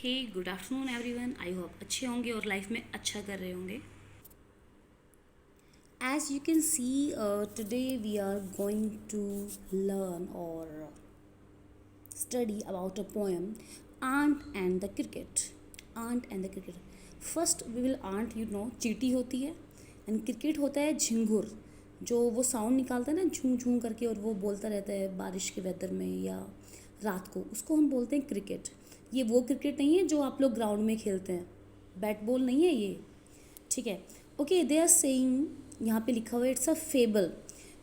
Hey good afternoon everyone. I hope अच्छे होंगे और लाइफ में अच्छा कर रहे होंगे। As you can see, today we are going to learn or study about a poem, Ant and the Cricket. Ant and the Cricket. First we will ant, चींटी होती है, एंड क्रिकेट होता है झिंगुर, जो वो साउंड निकालता है ना झूं झूं करके, और वो बोलता रहता है बारिश के वेदर में या रात को, उसको हम बोलते हैं क्रिकेट। ये वो क्रिकेट नहीं है जो आप लोग ग्राउंड में खेलते हैं, बैट बॉल नहीं है ये, ठीक है। ओके, दे आर सेइंग, यहाँ पे लिखा हुआ है it's a fable.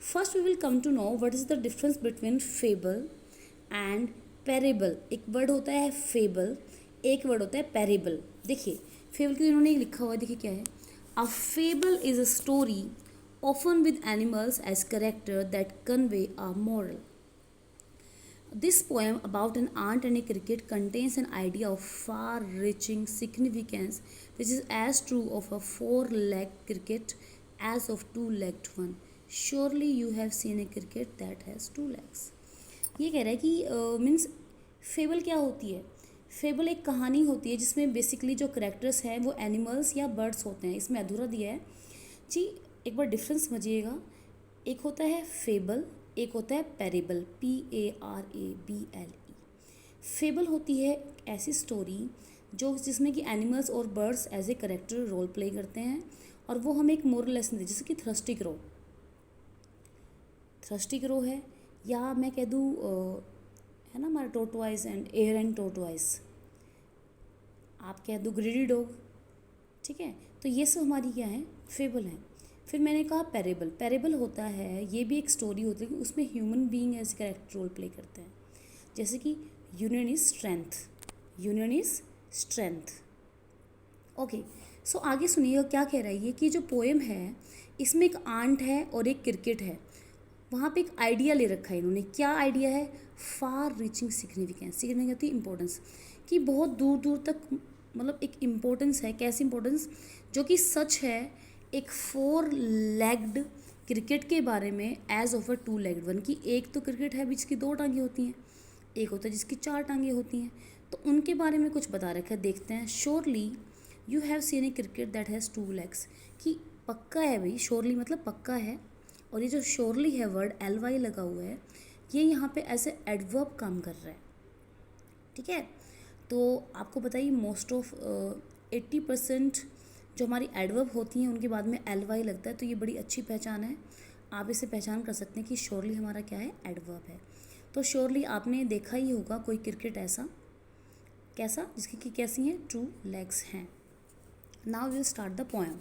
First we will come to know what is the difference between fable and parable. एक वर्ड होता है फेबल, एक वर्ड होता है पेरेबल। देखिए फेबल के इन्होंने लिखा हुआ है, देखिए क्या है। A fable is a story often with animals as character that convey a moral. This poem about an ant and a cricket contains an idea of far-reaching significance which is as true of a four-legged cricket as of two-legged one. Surely you have seen a cricket that has two legs. ये कह रहा है कि means fable क्या होती है। Fable एक कहानी होती है जिसमें बेसिकली जो करेक्टर्स हैं वो एनिमल्स या बर्ड्स होते हैं। इसमें अधूरा दिया है जी, एक बार डिफरेंस समझिएगा। एक होता है फेबल, एक होता है पेरेबल, PARABLE। फेबल होती है ऐसी स्टोरी जो जिसमें कि एनिमल्स और birds as a character role play करते हैं और वो हमें एक मोरल लेसन दे, जैसे कि थ्रस्टी क्रो है, या मैं कह दूँ है ना हमारा टोटवाइज एंड एयर एंड टोटवाइज, आप कह दो ग्रीडी डॉग, ठीक है। तो ये सब हमारी क्या है, फेबल है। फिर मैंने कहा पेरेबल। पेरेबल होता है, ये भी एक स्टोरी होती है कि उसमें human being as character role play करते हैं, जैसे कि union is strength, union is strength. Okay, so आगे सुनिएगा क्या कह रहा है ये, कि जो पोएम है इसमें एक आंट है और एक क्रिकेट है। वहाँ पे एक आइडिया ले रखा है इन्होंने। क्या आइडिया है? Far reaching significance. सिग्निफिकेंस होती है इंपॉर्टेंस, कि बहुत दूर दूर तक, मतलब एक इम्पोर्टेंस है। कैसी इंपॉर्टेंस? जो कि सच है एक फोर लेग्ड क्रिकेट के बारे में as of a two legged one, की एक तो क्रिकेट है जिसकी दो टांगे होती हैं, एक होता है जिसकी चार टांगे होती हैं, तो उनके बारे में कुछ बता रखा है। देखते हैं। Surely you have seen A cricket that has two legs, कि पक्का है भाई, श्योरली मतलब पक्का है। और ये जो श्योरली है वर्ड LY लगा हुआ है, ये यहाँ पे ऐसे एडवर्ब काम कर रहा है, ठीक है। तो आपको बताइए मोस्ट ऑफ 80% जो हमारी एडवर्ब होती हैं उनके बाद में LY लगता है, तो ये बड़ी अच्छी पहचान है। आप इसे पहचान कर सकते हैं कि श्योरली हमारा क्या है, एडवर्ब है। तो श्योरली आपने देखा ही होगा कोई क्रिकेट ऐसा, कैसा, जिसकी की कैसी हैं, टू लेग्स हैं। Now will start the poem.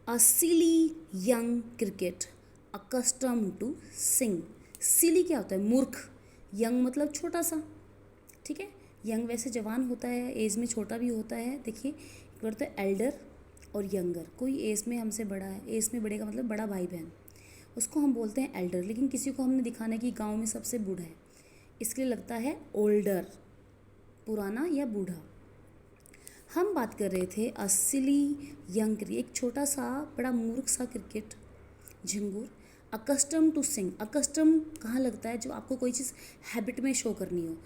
A silly young cricket accustomed to sing. Silly क्या होता है? मूर्ख। यंग मतलब छोटा सा, ठीक है। यंग वैसे जवान होता है, एज में छोटा भी होता है। देखिए एक बार तो एल्डर और यंगर, कोई एज में हमसे बड़ा है, एज में बड़े का मतलब बड़ा भाई बहन, उसको हम बोलते हैं एल्डर। लेकिन किसी को हमने दिखाना है कि गांव में सबसे बूढ़ा है, इसके लिए लगता है ओल्डर, पुराना या बूढ़ा। हम बात कर रहे थे सिली यंग, एक छोटा सा बड़ा मूर्ख सा क्रिकेट झिंगुर। अकस्टम टू सिंग, अकस्टम कहाँ लगता है? जो आपको कोई चीज़ हैबिट में शो करनी हो।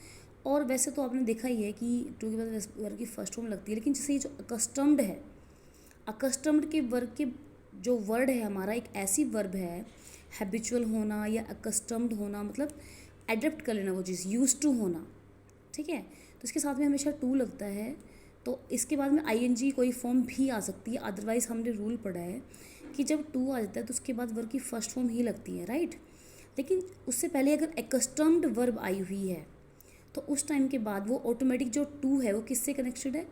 और वैसे तो आपने देखा ही है कि टू के बाद वर्ग की फर्स्ट फॉर्म लगती है, लेकिन जैसे ये जो अकस्टम्ड है, अकस्टम्ड के वर्ग के जो वर्ड है हमारा, एक ऐसी वर्ब है, हैबिचुअल होना या अकस्टम्ड होना, मतलब एडप्ट कर लेना वो चीज़, यूज टू होना, ठीक है। तो इसके साथ में हमेशा टू लगता है, तो इसके बाद में ING कोई फॉर्म भी आ सकती है। अदरवाइज़ हमने रूल पढ़ा है कि जब टू आ जाता है तो उसके बाद वर्ब की फर्स्ट फॉर्म ही लगती है, राइट। लेकिन उससे पहले अगर एकस्टम्ड वर्ब आई हुई है तो उस टाइम के बाद वो ऑटोमेटिक जो टू है वो किससे कनेक्टेड है?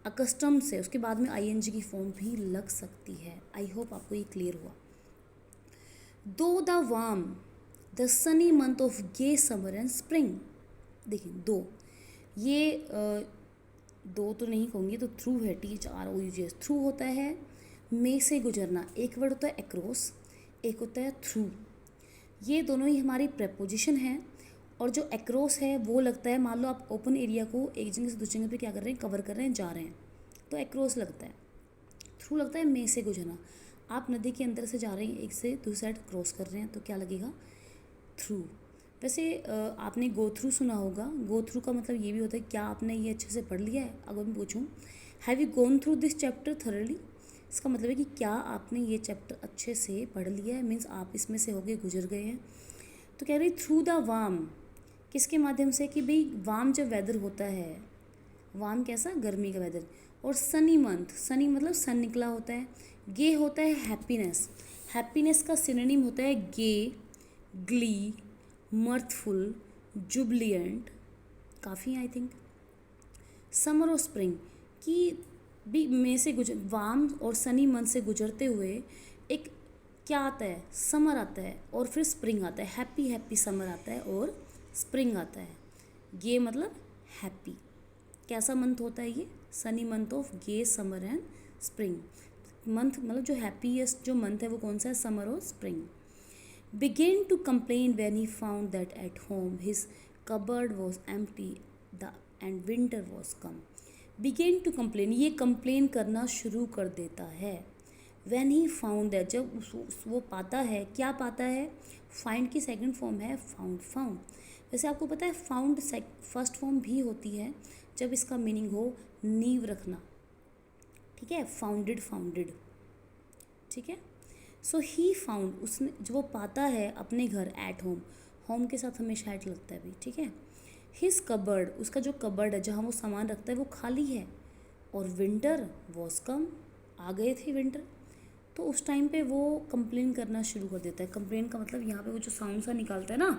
अकस्टम्ड से। उसके बाद में ING की फॉर्म भी लग सकती है। आई होप आपको ये क्लियर हुआ। Through the warm the sunny month of gay summer and spring. देखिए दो, ये दो तो नहीं कहूँगी, तो थ्रू है, THROUGH। थ्रू होता है में से गुजरना। एक वर्ड होता है एक्रॉस, एक होता है थ्रू। ये दोनों ही हमारी प्रेपोजिशन है। और जो एक्रॉस है वो लगता है, मान लो आप ओपन एरिया को एक जगह से दूसरी जगह पे क्या कर रहे हैं, कवर कर रहे हैं, जा रहे हैं, तो एक्रॉस लगता है। थ्रू लगता है में से गुजरना। आप नदी के अंदर से जा रहे हैं, एक से दूसरी साइड क्रॉस कर रहे हैं, तो क्या लगेगा? थ्रू। वैसे आपने गो थ्रू सुना होगा। गो थ्रू का मतलब ये भी होता है क्या आपने ये अच्छे से पढ़ लिया है। अगर मैं पूछूं have you gone through this chapter thoroughly, इसका मतलब है कि क्या आपने ये चैप्टर अच्छे से पढ़ लिया है, मीन्स आप इसमें से होके गुजर गए हैं। तो कह रही थ्रू द वार्म, किसके माध्यम से कि भाई वार्म जब वेदर होता है, वार्म कैसा, गर्मी का वेदर, और सनी मंथ, सनी मतलब सन निकला होता है। गे होता है हैप्पीनेस, हैप्पीनेस का सिनोनिम होता है गे, ग्ली, मर्थफुल, जुबलियंट, काफ़ी आई थिंक। समर और स्प्रिंग की भी में से गुजर, वार्म और सनी मंथ से गुजरते हुए एक क्या आता है, समर आता है और फिर स्प्रिंग आता है, हैप्पी हैप्पी समर आता है और स्प्रिंग आता है। गे मतलब हैप्पी, कैसा मंथ होता है ये, sunny month of gay summer and spring. Month मतलब जो हैप्पीएस्ट जो मंथ है वो कौन सा है, समर और spring. Began to complain when he found that at home his cupboard was empty and winter was come. Began to complain, ये complain करना शुरू कर देता है। When he found that, जब वो पाता है, क्या पाता है, find की सेकंड फॉर्म है found। वैसे आपको पता है found फर्स्ट फॉर्म भी होती है जब इसका मीनिंग हो नींव रखना, ठीक है, फाउंडेड, ठीक है। सो ही फाउंड, उसने जो वो पाता है अपने घर, एट होम, होम के साथ हमेशा एट लगता है भी, ठीक है। हिज कबर्ड, उसका जो कबर्ड है जहाँ वो सामान रखता है वो खाली है, और विंटर वॉज कम, आ गए थे विंटर। तो उस टाइम पे वो कंप्लेन करना शुरू कर देता है। कंप्लेन का मतलब यहाँ पे वो जो साउंड सा निकालता है ना,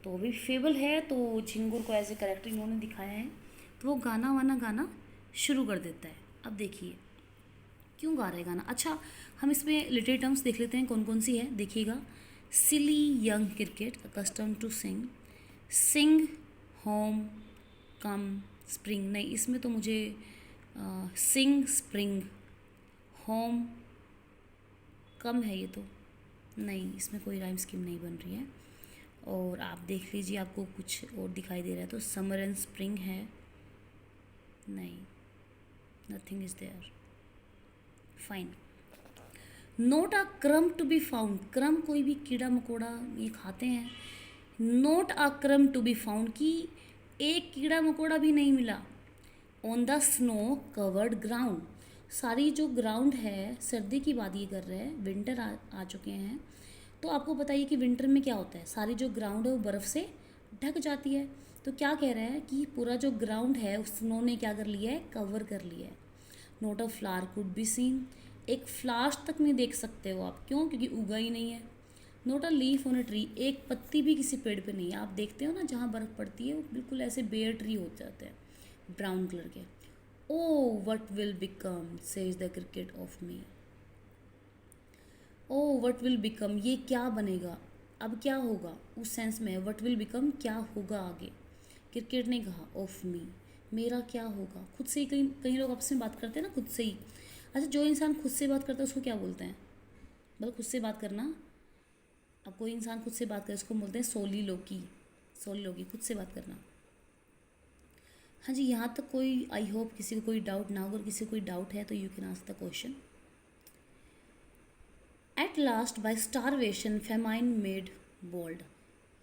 तो वो भी फेबल है, तो झिंगुर को एज ए करेक्टर इन्होंने दिखाया है। तो वो गाना वाना गाना शुरू कर देता है। अब देखिए क्यों गा रहा है गाना। अच्छा, हम इसमें लिटरेरी टर्म्स देख लेते हैं कौन कौन सी है, देखिएगा। Silly young cricket accustom to sing, sing, home, come, spring, नहीं इसमें तो मुझे सिंग, स्प्रिंग, होम, कम है ये तो, नहीं इसमें कोई राइम स्कीम नहीं बन रही है। और आप देख लीजिए आपको कुछ और दिखाई दे रहा है, तो समर एंड स्प्रिंग है, नहीं, nothing is there, fine. Not a crumb to be found, क्रम कोई भी कीड़ा मकोड़ा ये खाते हैं। Note a crumb to be found कि एक कीड़ा मकोड़ा भी नहीं मिला। On the snow covered ground, सारी जो ग्राउंड है, सर्दी की बात ये कर रहे हैं, विंटर आ चुके हैं। तो आपको बताइए कि विंटर में क्या होता है, सारी जो ग्राउंड है वो बर्फ़ से ढक जाती है। तो क्या कह रहा है कि पूरा जो ग्राउंड है उस स्नो ने क्या कर लिया है, कवर कर लिया है। Note a flower could be seen, एक फ्लावर्स तक नहीं देख सकते हो आप, क्यों, क्योंकि उगा ही नहीं है। Note a leaf on a tree, एक पत्ती भी किसी पेड़ पे नहीं है। आप देखते हो ना जहाँ बर्फ़ पड़ती है वो बिल्कुल ऐसे बेयर ट्री हो जाते हैं, ब्राउन कलर के। Oh what will become says the cricket of me, oh what will become, ये क्या बनेगा, अब क्या होगा, उस सेंस में वट विल बिकम, क्या होगा आगे। क्रिकेट ने कहा ऑफ मी, मेरा क्या होगा, खुद से ही। कई कई लोग आपस में बात करते हैं ना खुद से ही। अच्छा, जो इंसान खुद से बात करता है उसको क्या बोलते हैं, मतलब खुद से बात करना, अब कोई इंसान खुद से बात करे उसको बोलते हैं सोलीलोकी, सोलीलोकी, खुद से बात करना। हाँ जी, यहाँ तक कोई, आई होप किसी को कोई डाउट ना हो। अगर किसी को कोई डाउट है तो you can ask the question. At last by starvation famine made bold,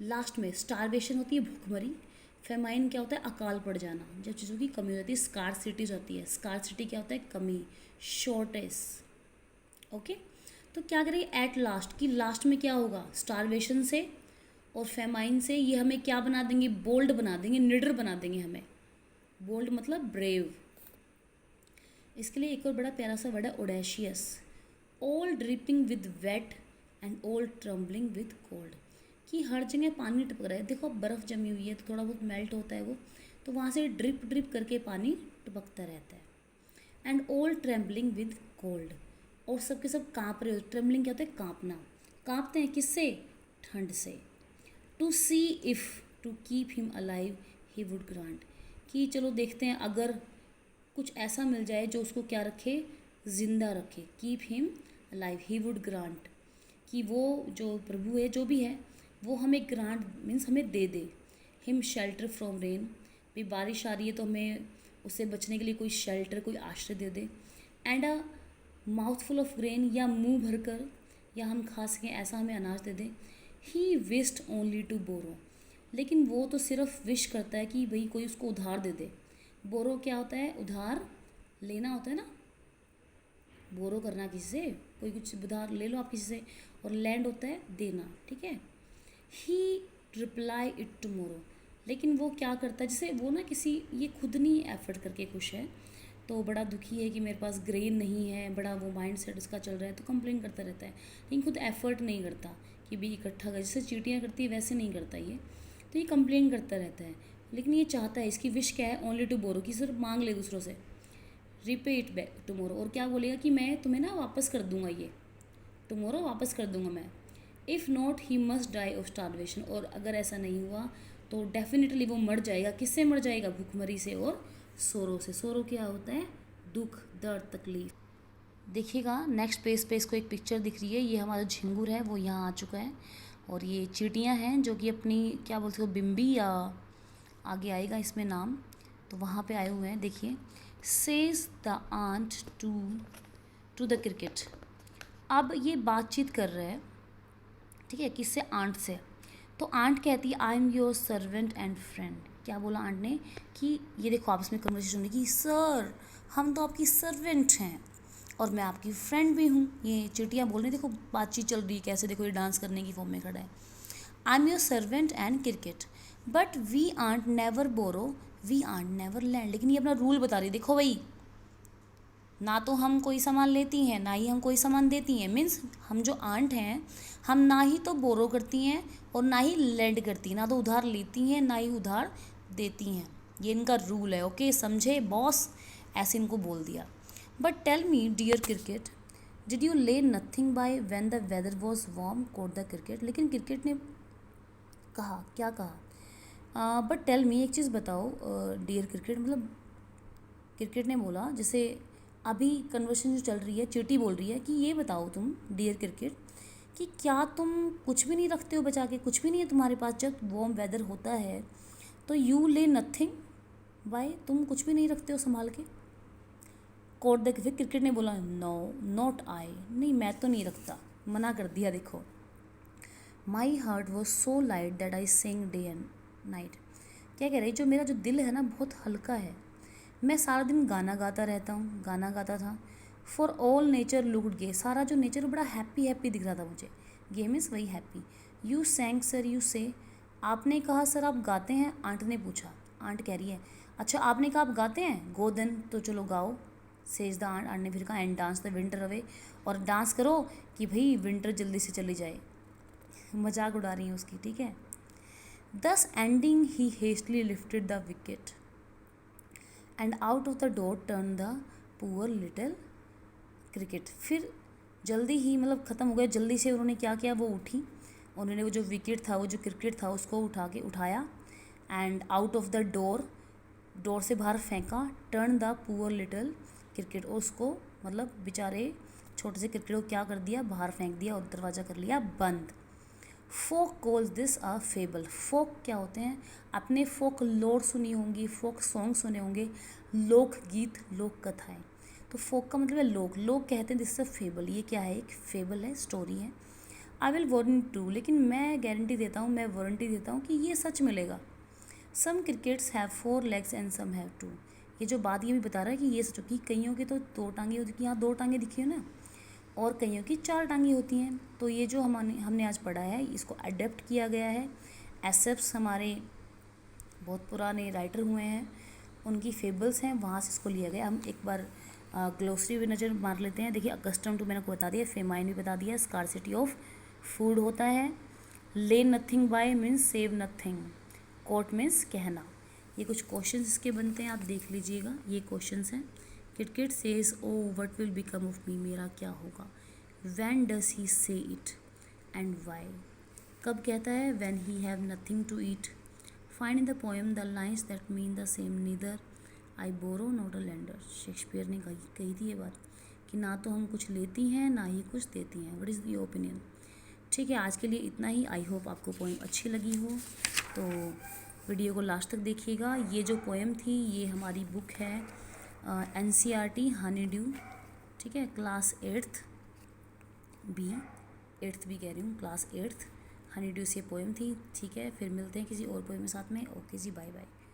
last में स्टारवेशन होती है भूखमरी, फेमाइन क्या होता है, अकाल पड़ जाना, जब चीज़ों की कमी हो जाती है, स्कार सिटीज होती है, स्कार सिटी क्या होता है, कमी, शॉर्टेज, ओके। तो क्या करेंगे, एट लास्ट की लास्ट में क्या होगा, स्टारवेशन से और फेमाइन से ये हमें क्या बना देंगे, बोल्ड बना देंगे, निडर बना देंगे हमें। बोल्ड मतलब ब्रेव। इसके लिए एक और बड़ा प्यारा सा वर्ड है audacious, all dripping with wet and all trembling with cold, कि हर जगह पानी टपक रहा है। देखो अब बर्फ़ जमी हुई है तो थोड़ा बहुत मेल्ट होता है वो, तो वहाँ से ड्रिप ड्रिप करके पानी टपकता रहता है। And all trembling with cold, और सब के सब काँप रहे हो। ट्रेम्बलिंग क्या होता है, काँपना, काँपते हैं किससे, ठंड से। To see if to keep him alive he would grant, कि चलो देखते हैं अगर कुछ ऐसा मिल जाए जो उसको क्या रखे, ज़िंदा रखे, keep him alive he would grant, कि वो जो प्रभु है जो भी है वो हमें ग्रांट मीन्स हमें दे दे। हिम शेल्टर फ्रॉम रेन, भी बारिश आ रही है तो हमें उससे बचने के लिए कोई शेल्टर, कोई आश्रय दे दे। And a mouthful of grain, या मुंह भर कर या हम खा सकें ऐसा हमें अनाज दे दे। He wished only to borrow, लेकिन वो तो सिर्फ विश करता है कि भाई कोई उसको उधार दे दे। बोरो क्या होता है? उधार लेना होता है ना, बोरो करना किसी से, कोई कुछ उधार ले लो आप किसी से, और लैंड होता है देना, ठीक है। ही रिप्लाई इट टुमारो, लेकिन वो क्या करता है, जैसे वो ना किसी, ये खुद नहीं एफर्ट करके खुश है, तो बड़ा दुखी है कि मेरे पास ग्रेन नहीं है, बड़ा वो माइंड सेट उसका चल रहा है, तो कंप्लेन करता रहता है, लेकिन खुद एफर्ट नहीं करता कि भाई इकट्ठा कर, जैसे चींटियाँ करती है वैसे नहीं करता ये, तो ये कंप्लेन करता रहता है। लेकिन ये चाहता है, इसकी विश क्या है? ओनली टू बोरो, कि सिर्फ मांग ले दूसरों से, रिपे इट बैक टुमारो, और क्या बोलेगा कि मैं तुम्हें ना वापस कर दूंगा, ये टुमारो वापस कर दूंगा मैं। If not he must die of starvation, और अगर ऐसा नहीं हुआ तो डेफिनेटली वो मर जाएगा। किससे मर जाएगा? भूखमरी से और सोरो से। सोरो क्या होता है? दुख, दर्द, तकलीफ। देखिएगा नेक्स्ट पेज पे इसको एक पिक्चर दिख रही है, ये हमारा झिंगुर है वो यहाँ आ चुका है, और ये चींटियाँ हैं जो कि अपनी क्या बोलते हो, बिम्बी या आगे आएगा इसमें नाम, तो वहाँ पे आए हुए हैं। देखिए, says the ant to the cricket. अब ये बातचीत कर रहे हैं, ठीक है, किससे? आंट से। तो आंट कहती है I am your servant and friend. क्या बोला आंट ने? कि ये देखो आपस में कन्वर्सेशन हुई कि सर हम तो आपकी सर्वेंट हैं और मैं आपकी फ्रेंड भी हूँ। ये चिटियाँ बोल रही, देखो बातचीत चल रही है कैसे, देखो ये डांस करने की फॉर्म में खड़ा है। I am your servant and cricket but we ant never borrow, we ant never lend. लेकिन ये अपना रूल बता रही, देखो भाई, ना तो हम कोई सामान लेती हैं ना ही हम कोई सामान देती हैं। मीन्स हम जो आंट हैं, हम ना ही तो बोरो करती हैं और ना ही लेंड करती हैं, ना तो उधार लेती हैं ना ही उधार देती हैं। ये इनका रूल है, ओके, समझे बॉस? ऐसे इनको बोल दिया। But tell me dear cricket, did you lay nothing by when the weather was warm, quoth the cricket. लेकिन क्रिकेट ने कहा, क्या कहा? बट टेल मी, एक चीज़ बताओ डियर क्रिकेट, मतलब क्रिकेट ने बोला, जैसे अभी कन्वर्सेशन जो चल रही है, चींटी बोल रही है कि ये बताओ तुम डियर क्रिकेट कि क्या तुम कुछ भी नहीं रखते हो बचा के, कुछ भी नहीं है तुम्हारे पास जब वार्म वेदर होता है, तो यू ले नथिंग बाय, तुम कुछ भी नहीं रखते हो संभाल के। कोट द क्रिकेट ने बोला नो नॉट आई, नहीं मैं तो नहीं रखता, मना कर दिया। देखो, my heart was so light that I sing day and night. क्या कह रही, जो मेरा जो दिल है ना बहुत हल्का है, मैं सारा दिन गाना गाता रहता हूँ, गाना गाता था। फॉर ऑल नेचर लुक्ड गे, सारा जो नेचर बड़ा हैप्पी हैप्पी दिख रहा था मुझे। गे मीन्स वही हैप्पी। यू सैंग सर यू से, आपने कहा सर आप गाते हैं, आंट ने पूछा। आंट कह रही है अच्छा आपने कहा आप गाते हैं, गो देन, तो चलो गाओ। सेज द आंट, आंट ने फिर कहा and dance the winter away, और डांस करो कि भाई विंटर जल्दी से चली जाए। मजाक उड़ा रही है उसकी, ठीक है। दस ending he hastily lifted the wicket and out of the door turn the poor little cricket. फिर जल्दी ही मतलब ख़त्म हो गया, जल्दी से उन्होंने क्या किया, वो उठी, उन्होंने वो जो विकेट था, वो जो क्रिकेट था, उसको उठाया and out of the door, door से बाहर फेंका, turn the poor little cricket, और उसको मतलब बेचारे छोटे से क्रिकेट को क्या कर दिया, बाहर फेंक दिया और दरवाज़ा कर लिया बंद। फोक कॉल्स दिस अ फेबल। फोक क्या होते हैं? आपने फोक लोर सुनी होंगी, फोक सॉन्ग सुने होंगे, लोकगीत, लोक कथाएँ। तो फोक का मतलब है लोग, लोग कहते हैं दिस अ फेबल। ये क्या है? एक फेबल है, स्टोरी है। आई विल वारंटी टू, लेकिन मैं गारंटी देता हूँ, मैं वारंटी देता हूँ कि ये सच मिलेगा। Some crickets have 4 legs and some have 2। ये जो बात ये भी बता रहा है कि ये सच, कि कईयों की तो 2 टांगे होती हैं, यहाँ 2 टांगे दिखी हो ना, और कईयों की 4 टांगी होती हैं। तो ये जो हमने आज पढ़ा है, इसको अडेप्ट किया गया है। एसेप्स हमारे बहुत पुराने राइटर हुए हैं, उनकी फेबल्स हैं, वहाँ से इसको लिया गया। हम एक बार ग्लोसरी भी नज़र मार लेते हैं। देखिए, अकस्टम टू मैंने आपको बता दिया, फेमाइन भी बता दिया, स्कार्सिटी ऑफ फूड होता है, lay nothing by means save nothing, quote means कहना। ये कुछ क्वेश्चंस इसके बनते हैं, आप देख लीजिएगा, ये क्वेश्चंस हैं। Cricket says oh what will become of me, मेरा क्या होगा। व्हेन डज ही से इट एंड वाई, कब कहता है, when he have nothing to eat. Find in the poem the lines that mean the same, neither I borrow not a lender. Shakespeare ने कही थी ये बात कि ना तो हम कुछ लेती हैं ना ही कुछ देती हैं। What is your opinion? ठीक है, आज के लिए इतना ही। आई होप आपको पोएम अच्छी लगी हो, तो वीडियो को लास्ट तक देखिएगा। ये जो पोएम थी ये हमारी बुक है NCERT हनी ड्यू, ठीक है, क्लास 8th बी, 8th भी कह रही हूँ, क्लास 8th हनी ड्यू से पोएम थी। ठीक है, फिर मिलते हैं किसी और पोएम के साथ में। ओके जी, बाय बाय।